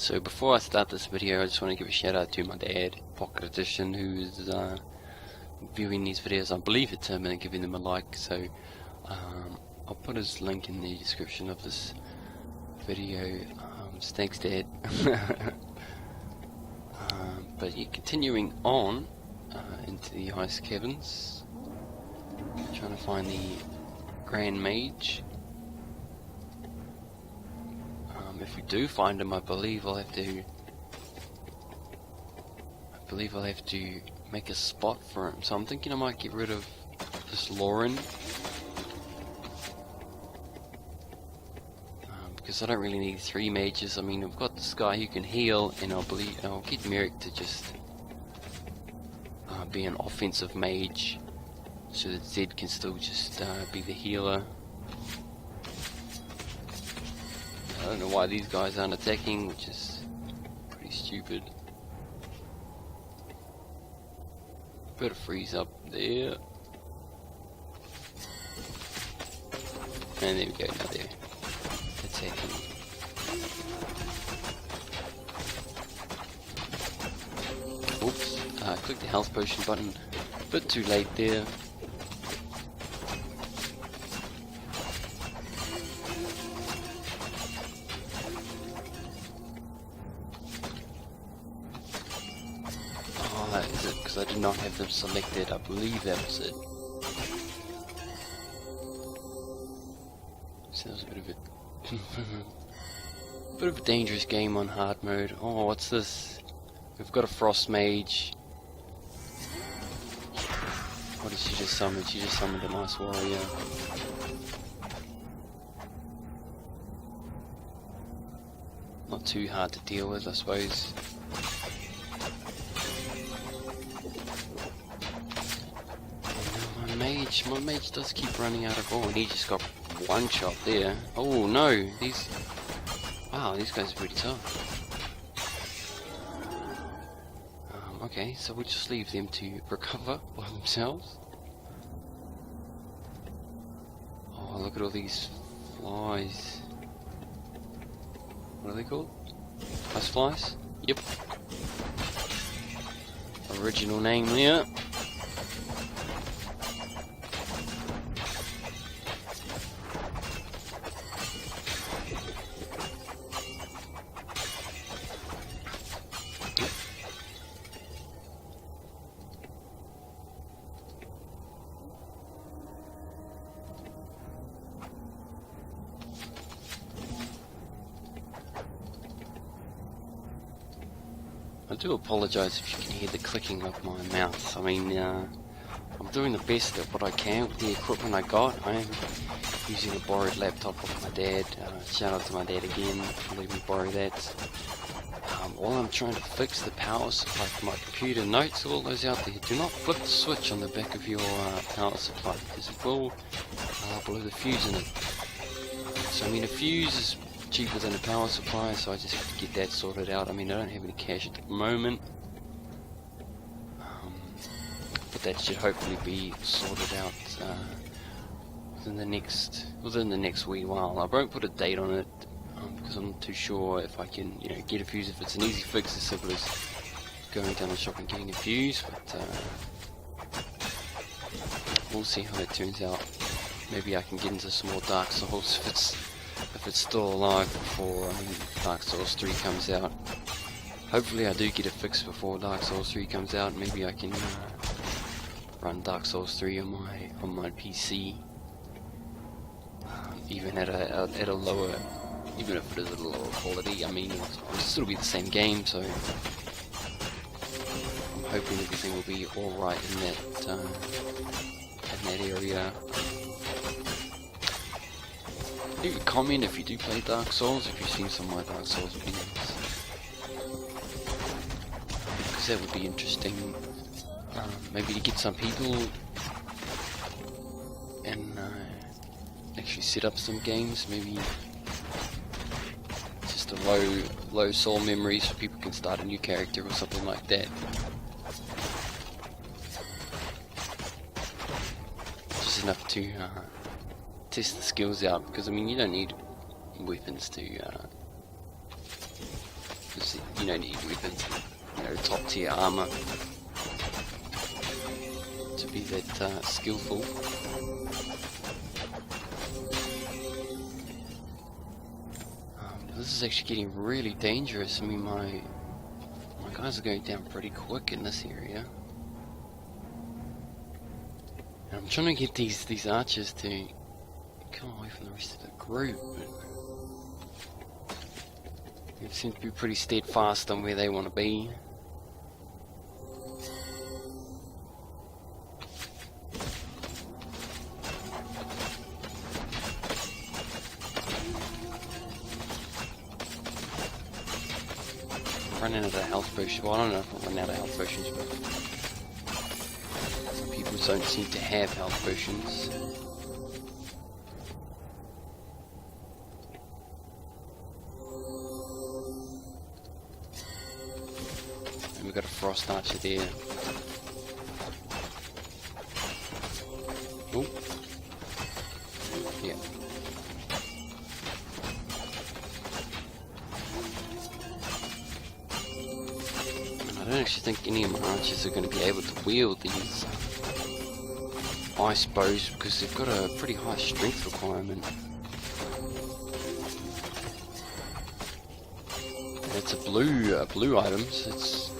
So before I start this video, I just want to give a shout out to my dad, Pocket Edition, who's viewing these videos. I believe it's him, and giving them a like. So I'll put his link in the description of this video. Thanks, Dad. But yeah, continuing on into the ice caverns, trying to find the Grand Mage. If we do find him, I believe I'll have to make a spot for him. So I'm thinking I might get rid of this Lauren, because I don't really need 3 mages. I mean, I've got this guy who can heal, and I'll get Merrick to just be an offensive mage, so that Zed can still just be the healer. I don't know why these guys aren't attacking, which is pretty stupid. Better freeze up there. And there we go, now they're attacking. Oops, I clicked the health potion button a bit too late there. Is it because I did not have them selected? I believe that was it. So that was a bit of a dangerous game on hard mode. Oh, what's this? We've got a Frost Mage. What did she just summon? She just summoned a nice warrior. Not too hard to deal with, I suppose. My mage does keep running out of. Oh, and he just got one shot there. Oh no, wow, these guys are pretty tough. Okay, so we'll just leave them to recover by themselves. Oh, look at all these flies. What are they called? Ice flies? Yep. Original name there. I do apologise if you can hear the clicking of my mouse. I mean, I'm doing the best at what I can with the equipment I got. I am using a borrowed laptop of my dad. Shout out to my dad again for letting me borrow that. While I'm trying to fix the power supply for my computer, note to all those out there, do not flip the switch on the back of your power supply, because it will blow the fuse in it. So I mean, a fuse is cheaper than a power supply, so I just have to get that sorted out. I mean, I don't have any cash at the moment, but that should hopefully be sorted out within the next wee while. I won't put a date on it because I'm not too sure if I can, get a fuse. If it's an easy fix, as simple as going down the shop and getting a fuse, but we'll see how that turns out. Maybe I can get into some more Dark Souls if it's still alive before Dark Souls 3 comes out. Hopefully I do get a fix before Dark Souls 3 comes out. Maybe I can run Dark Souls 3 on my PC, even at a lower, even if it is at a lower quality. I mean, it'll still be the same game, so I'm hoping everything will be all right in that area. Leave a comment if you do play Dark Souls, if you've seen some of my Dark Souls videos, because that would be interesting. Maybe to get some people and actually set up some games, maybe just a low soul memory so people can start a new character or something like that. Just enough to test the skills out, because I mean, you don't need weapons to you don't need weapons, you know, top tier armor to be that skillful. This is actually getting really dangerous. I mean, my guys are going down pretty quick in this area. And I'm trying to get these archers to come away from the rest of the group, but they seem to be pretty steadfast on where they want to be. Running out of health potions. Well, I don't know if I'm running out of health potions, but some people don't seem to have health potions. And we've got a frost archer there. Oh, yeah. I don't actually think any of my archers are going to be able to wield these ice bows because they've got a pretty high strength requirement. And it's a blue item, so it's,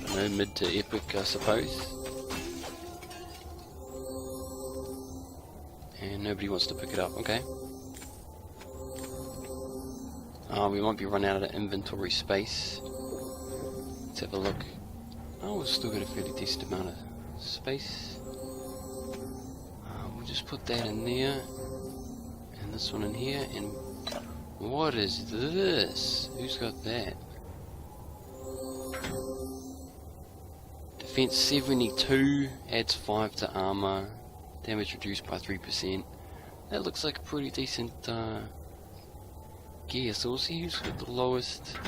I don't know, mid to epic, I suppose. And nobody wants to pick it up. Okay. We might be running out of inventory space. Let's have a look. Oh, we've still got a fairly decent amount of space. We'll just put that in there, and this one in here, and what is this? Who's got that? Defense 72, adds 5 to armor, damage reduced by 3%. That looks like a pretty decent gear, so we'll see who's got the lowest.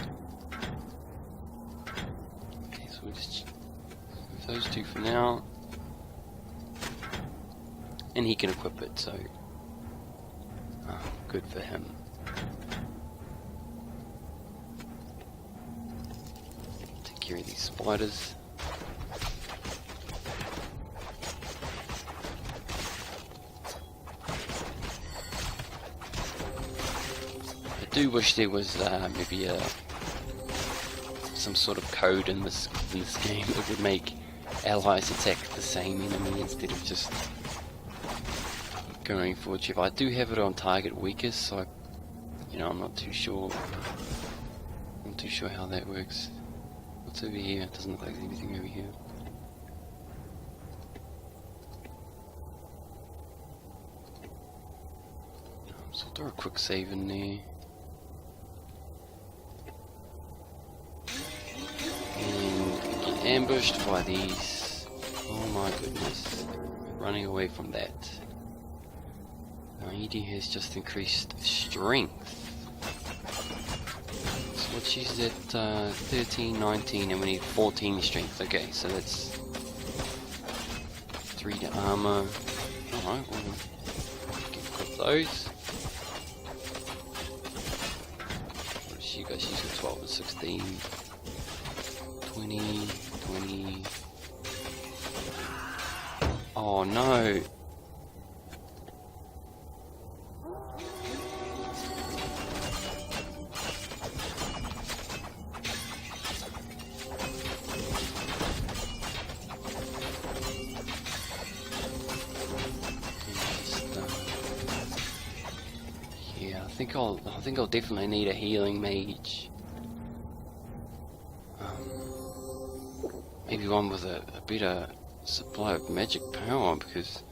We'll just move those two for now, and he can equip it, so good for him. Take care of these spiders. I do wish there was maybe some sort of code in this game that would make allies attack the same enemy instead of just going for Jeff. I do have it on target weakest, so I'm not too sure. I'm not too sure how that works. What's over here? It doesn't look like there's anything over here. So I'll do a quick save in there. Ambushed by these. Oh my goodness. Running away from that. My ED has just increased strength. So what she's at 13, 19, and we need 14 strength. Okay, so that's 3 to armor. Alright, we'll equip those. What does she got? She's got 12 and 16. 20. Oh no. Yeah, I think I'll definitely need a healing mage. Maybe one with a better supply of magic power, because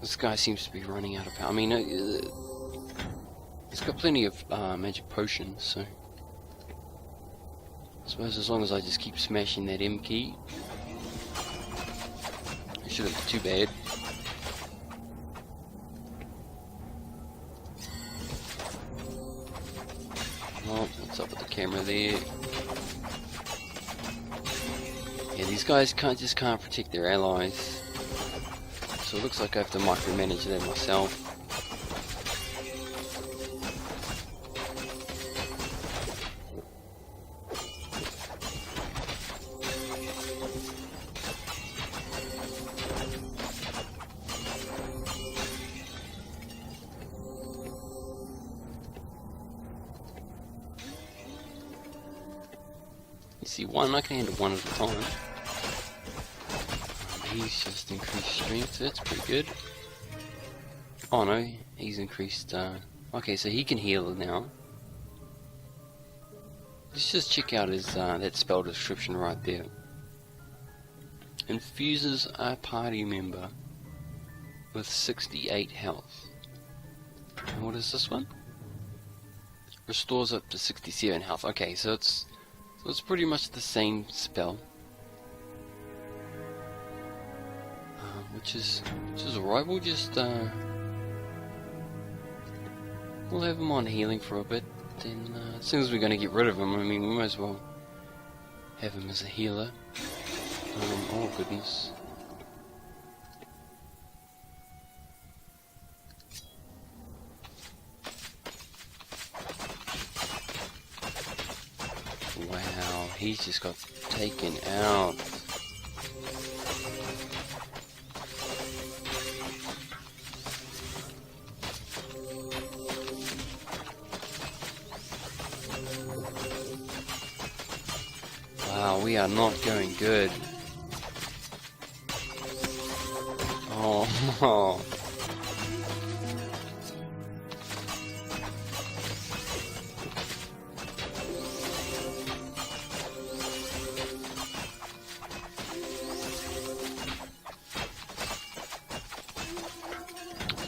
this guy seems to be running out of power. I mean, he's got plenty of magic potions, so I suppose as long as I just keep smashing that M key, it shouldn't be too bad. Oh, what's up with the camera there? Yeah, these guys just can't protect their allies, so it looks like I have to micromanage them myself. You see one, I can handle one at a time. He's just increased strength, that's pretty good. Oh no, he's increased, okay, so he can heal now. Let's just check out his, that spell description right there. Infuses a party member with 68 health. And what is this one? Restores up to 67 health. Okay, so it's pretty much the same spell. Which is alright. We'll just we'll have him on healing for a bit. Then as soon as we're going to get rid of him, I mean, we might as well have him as a healer. Oh goodness. Wow, he's just got taken out. Wow, we are not going good. Oh no.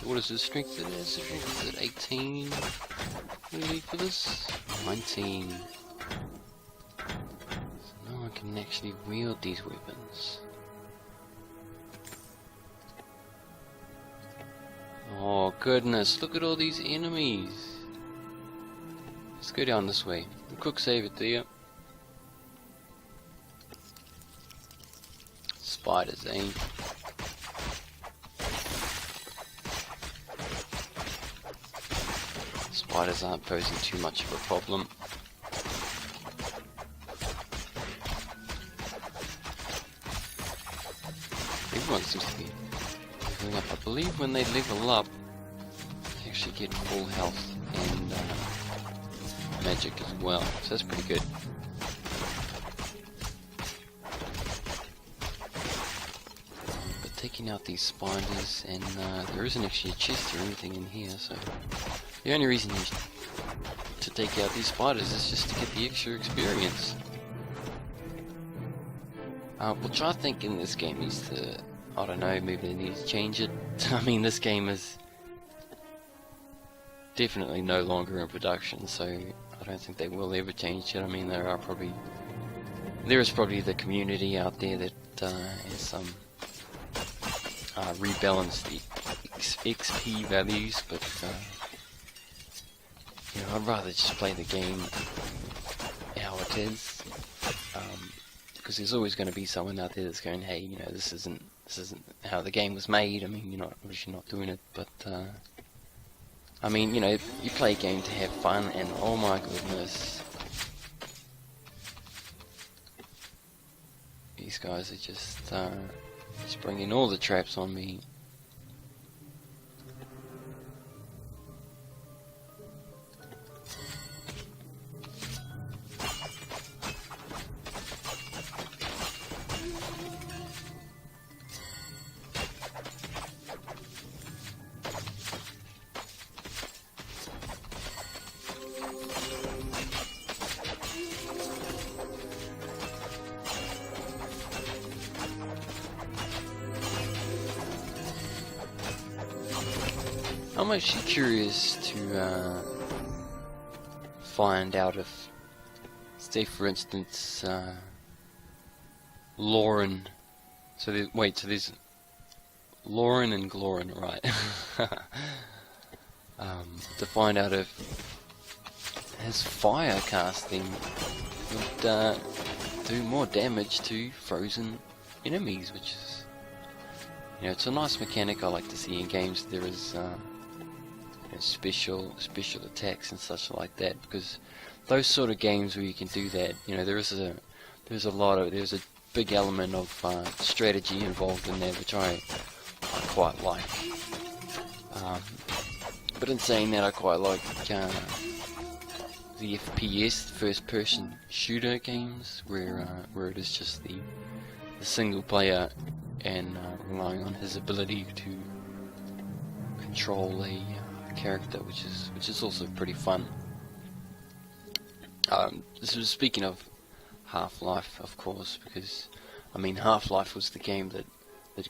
What is his strength? It is strength at 18. What do we need for this? 19. So no one can actually wield these weapons. Oh goodness, look at all these enemies. Let's go down this way. Quick save it there. Spiders, eh? Spiders aren't posing too much of a problem. Everyone seems to be leveling up. I believe when they level up, they actually get full health and magic as well, so that's pretty good. But taking out these spiders, and there isn't actually a chest or anything in here, so the only reason to take out these spiders is just to get the extra experience. Which I think in this game needs to, I don't know, maybe they need to change it. I mean, this game is definitely no longer in production, so I don't think they will ever change it. I mean, there is probably the community out there that has rebalanced the XP values, but you know, I'd rather just play the game how it is, because there's always going to be someone out there that's going, hey, you know, this isn't how the game was made. I mean, you're not obviously not doing it, but I mean, you know, you play a game to have fun, and oh my goodness, these guys are just bringing all the traps on me. I'm actually curious to find out if, say for instance, Lauren, so there's Lauren and Glorin, right? To find out if his fire casting would do more damage to frozen enemies, which is, you know, it's a nice mechanic I like to see in games. There is special attacks and such like that, because those sort of games where you can do that, you know, there's a big element of strategy involved in that, which I quite like. But in saying that, I quite like the FPS, first-person shooter games, where it is just the single player and relying on his ability to control a character, which is also pretty fun. This was speaking of Half-Life, of course, because I mean Half-Life was the game that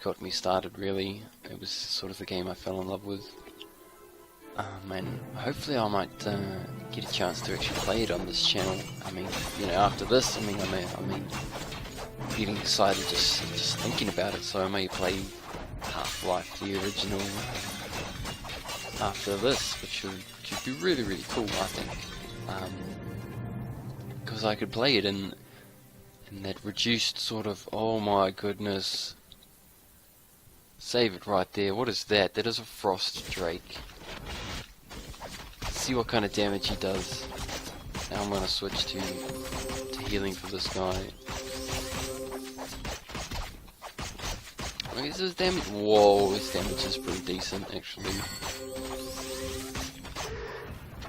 got me started. Really, it was sort of the game I fell in love with. And hopefully I might get a chance to actually play it on this channel. I mean, you know, after this, I mean, getting excited just thinking about it. So I may play Half-Life, the original, after this, which would be really, really cool, I think. Because I could play it in that reduced sort of, oh my goodness. Save it right there. What is that? That is a frost drake. See what kind of damage he does. Now I'm gonna switch to healing for this guy. Okay, so his damage. Whoa, his damage is pretty decent actually.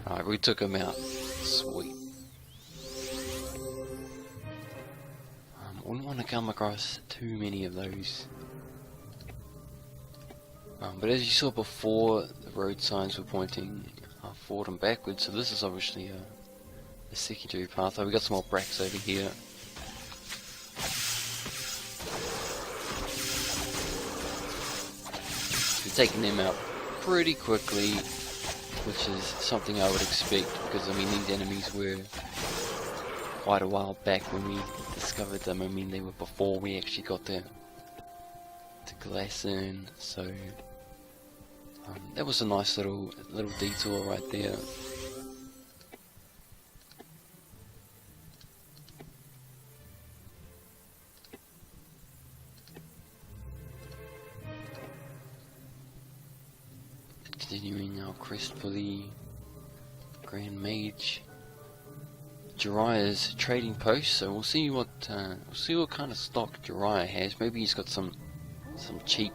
Alright, we took him out. Sweet. Wouldn't want to come across too many of those. But as you saw before, the road signs were pointing forward and backwards, so this is obviously a secondary pathway. We got some more bracks over here. We're taking them out pretty quickly, which is something I would expect, because I mean these enemies were quite a while back when we discovered them. I mean they were before we actually got the glass in, so that was a nice little detour right there. Continuing our quest for the Grand Mage. Jiraiya's trading post, so we'll see what kind of stock Jiraiya has. Maybe he's got some cheap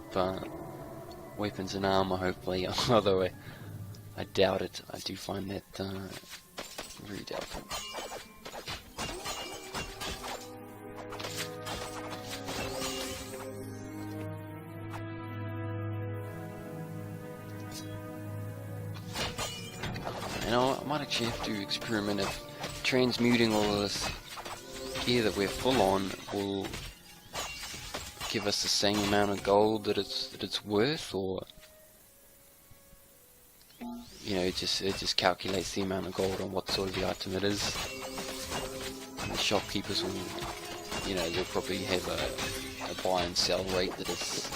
weapons and armor, hopefully, although I doubt it. I do find that very doubtful. And I might actually have to experiment if transmuting all of this gear that we're full on will give us the same amount of gold that it's worth, or you know, it just calculates the amount of gold on what sort of the item it is. And the shopkeepers will, you know, they'll probably have a buy and sell rate that is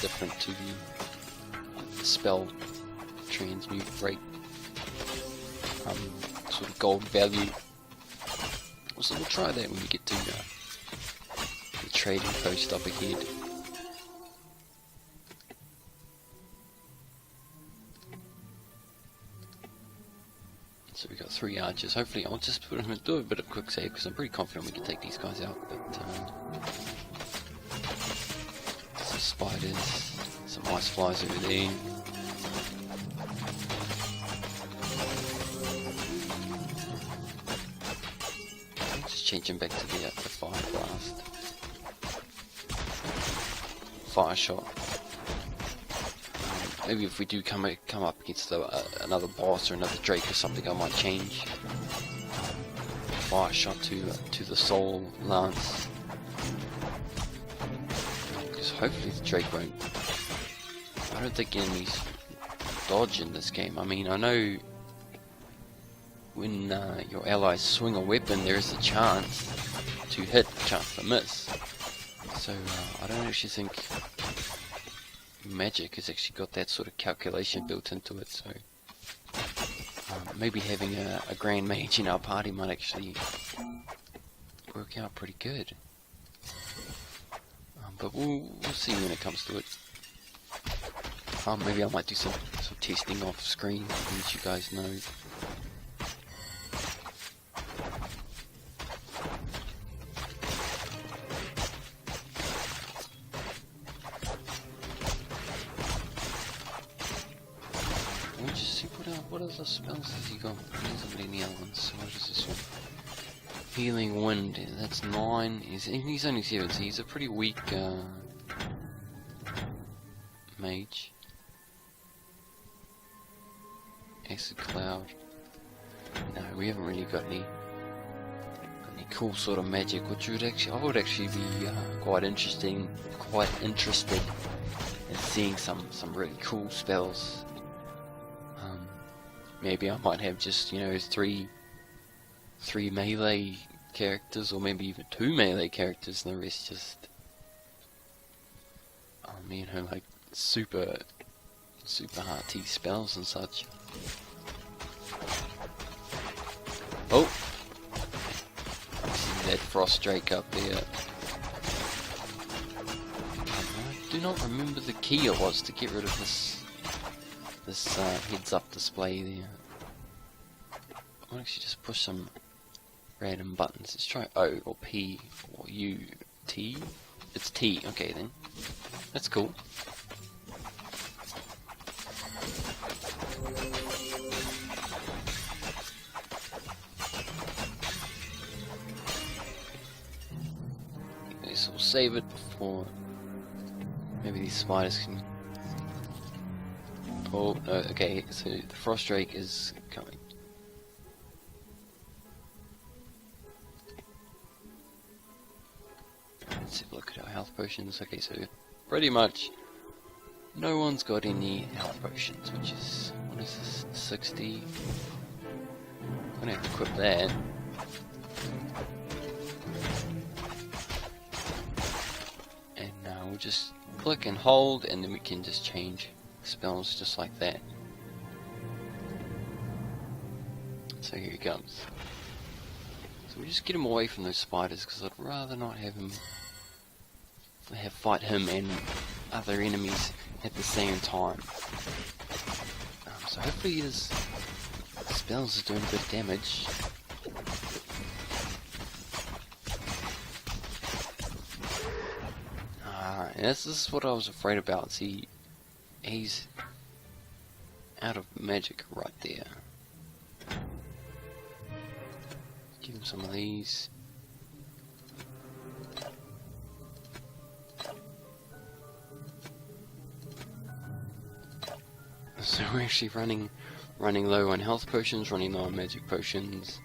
different to the spell transmute rate, sort of gold value. So we'll try that when we get to the trading post up ahead. So we got 3 archers. Hopefully I'll just put them and do a bit of quick save, because I'm pretty confident we can take these guys out. But some spiders, some ice flies over there. Change him back to the fire blast, fire shot. Maybe if we do come up against another boss or another drake or something, I might change fire shot to the soul lance, because hopefully the drake won't. I don't think enemies dodge in this game. I mean, I know when your allies swing a weapon, there is a chance to hit, a chance to miss. So I don't actually think Magic has actually got that sort of calculation built into it. So maybe having a Grand Mage in our party might actually work out pretty good. But we'll see when it comes to it. Maybe I might do some testing off screen to let you guys know. What other spells has he got? He doesn't have any other ones. So what is this one? Healing Wind. That's 9. He's only 7, so he's a pretty weak mage. Acid Cloud. No, we haven't really got any cool sort of magic, which would actually, I would actually be quite interested in seeing some really cool spells. Maybe I might have just, you know, three melee characters, or maybe even 2 melee characters, and the rest just, you know, like super hearty spells and such. Oh, see that frost drake up there. I do not remember the key it was to get rid of this heads up display there. I'll actually just push some random buttons. Let's try O or P or U. T? It's T. Okay then. That's cool. Okay, so we'll save it before maybe these spiders can... Oh, no, okay, so the frost drake is coming. Let's have a look at our health potions. Okay, so pretty much no one's got any health potions, which is, what is this, 60? I'm gonna have to equip that. And we'll just click and hold, and then we can just change spells just like that. So here he comes. So we just get him away from those spiders, because I'd rather not have him fight him and other enemies at the same time. So hopefully his spells are doing good damage. This is what I was afraid about. See, he's out of magic right there. Give him some of these. So we're actually running low on health potions, running low on magic potions.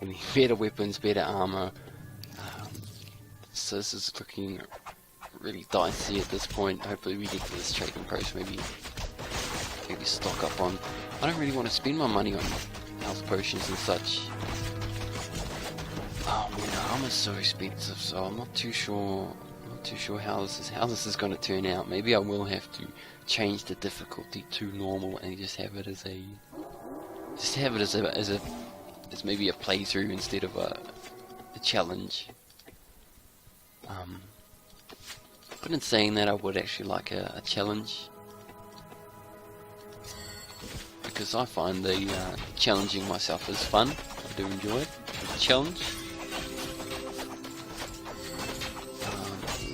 We need better weapons, better armor. So this is looking really dicey at this point. Hopefully we get to this trading post, maybe stock up on. I don't really want to spend my money on health potions and such. Oh man, armor's so expensive, so I'm not too sure how this is going to turn out. Maybe I will have to change the difficulty to normal and just have it as maybe a playthrough instead of a challenge. But in saying that, I would actually like a challenge, because I find the challenging myself is fun. I do enjoy it. The challenge.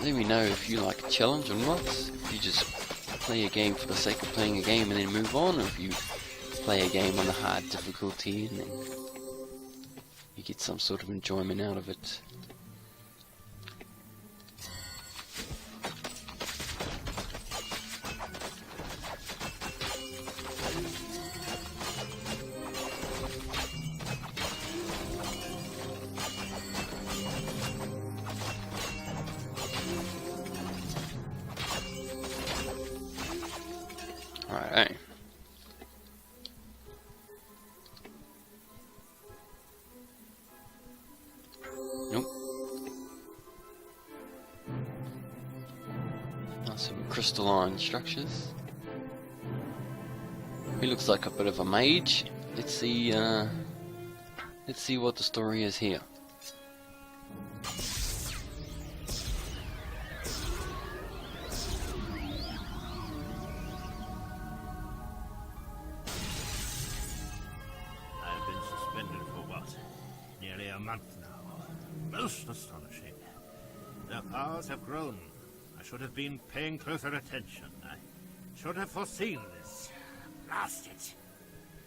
Let me know if you like a challenge or not. If you just play a game for the sake of playing a game and then move on, or if you play a game on the hard difficulty and then you get some sort of enjoyment out of it. Alright. Nope. Some crystalline structures. He looks like a bit of a mage. Let's see what the story is here. Most astonishing. Their powers have grown. I should have been paying closer attention. I should have foreseen this. Blast it.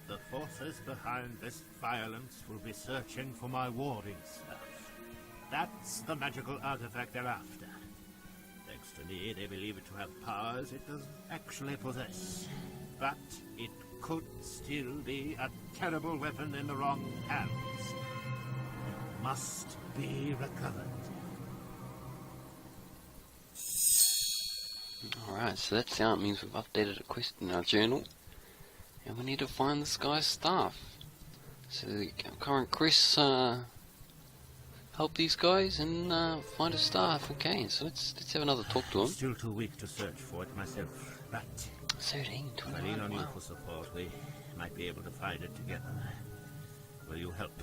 the forces behind this violence will be searching for my warding stuff. That's the magical artifact they're after. Thanks to me, they believe it to have powers it doesn't actually possess. But it could still be a terrible weapon in the wrong hands. It must be recovered. Alright, so that's how it means we've updated a quest in our journal. And we need to find this guy's staff. So current Chris help these guys and find a staff. Okay, so let's have another talk to him. Still too weak to search for it myself, but 13, if I 29, lean on you wow. for support, we might be able to find it together. Will you help?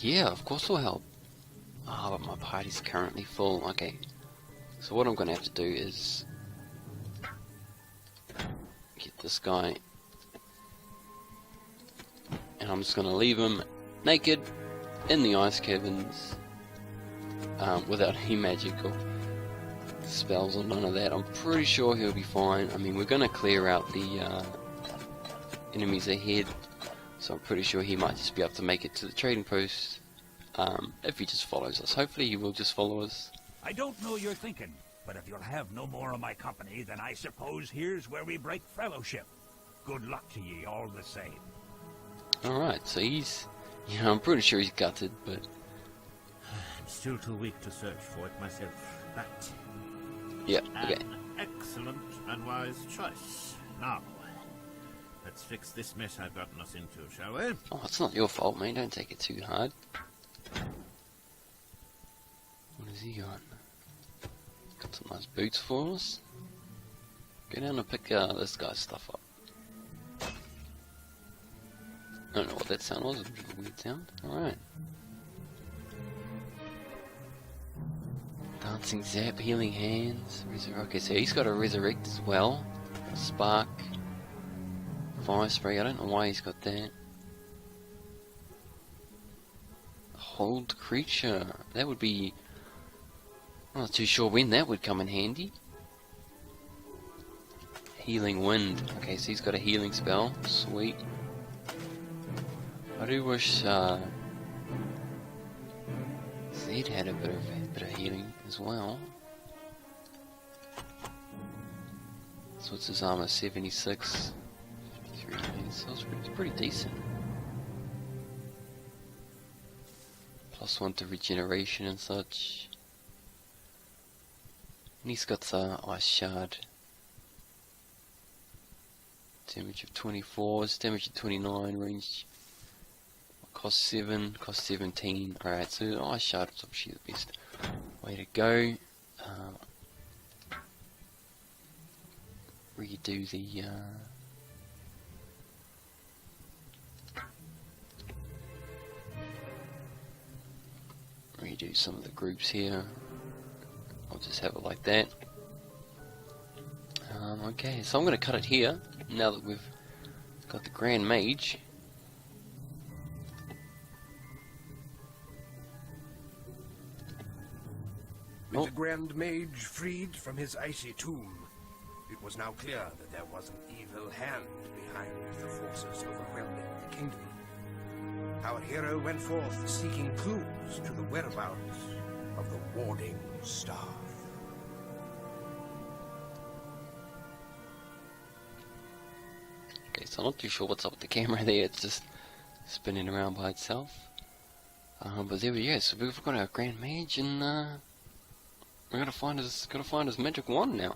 Yeah, of course I'll help. Ah, but my party's currently full. Okay, so what I'm going to have to do is get this guy, and I'm just going to leave him naked in the ice caverns without any magical spells or none of that. I'm pretty sure he'll be fine. I mean, we're going to clear out the enemies ahead, so I'm pretty sure he might just be able to make it to the trading post if he just follows us. Hopefully he will just follow us. I don't know you're thinking, but if you'll have no more of my company, then I suppose here's where we break fellowship. Good luck to ye all the same. Alright, so he's, I'm pretty sure he's gutted, but I'm still too weak to search for it myself, but yeah, okay. an excellent and wise choice. Now, let's fix this mess I've gotten us into, shall we? Oh, it's not your fault, mate. Don't take it too hard. What has he got? Got some nice boots for us. Go down and pick this guy's stuff up. I don't know what that sound was. It was a bit of a weird sound. Alright. Dancing Zap, Healing Hands. Okay, so he's got a Resurrect as well. Spark. Fire Spray. I don't know why he's got that. Hold Creature. That would be... I'm not too sure when that would come in handy. Healing Wind. Okay, so he's got a healing spell. Sweet. I do wish Zed had a bit of healing as well. So what's his armor? 76. 53. So it's pretty decent. +1 to regeneration and such. And he's got the Ice Shard. Damage of 24, it's damage of 29, range cost 7, cost 17. Alright, so Ice Shard is obviously the best way to go. Redo the redo some of the groups here. I'll just have it like that. Okay, so I'm going to cut it here now that we've got the Grand Mage. With the Grand Mage freed from his icy tomb, it was now clear that there was an evil hand behind the forces overwhelming the kingdom. Our hero went forth seeking clues to the whereabouts of the warding staff. Okay, so I'm not too sure what's up with the camera there, it's just spinning around by itself. But there we go, so we've got our Grand Mage and we're gotta find his magic wand now.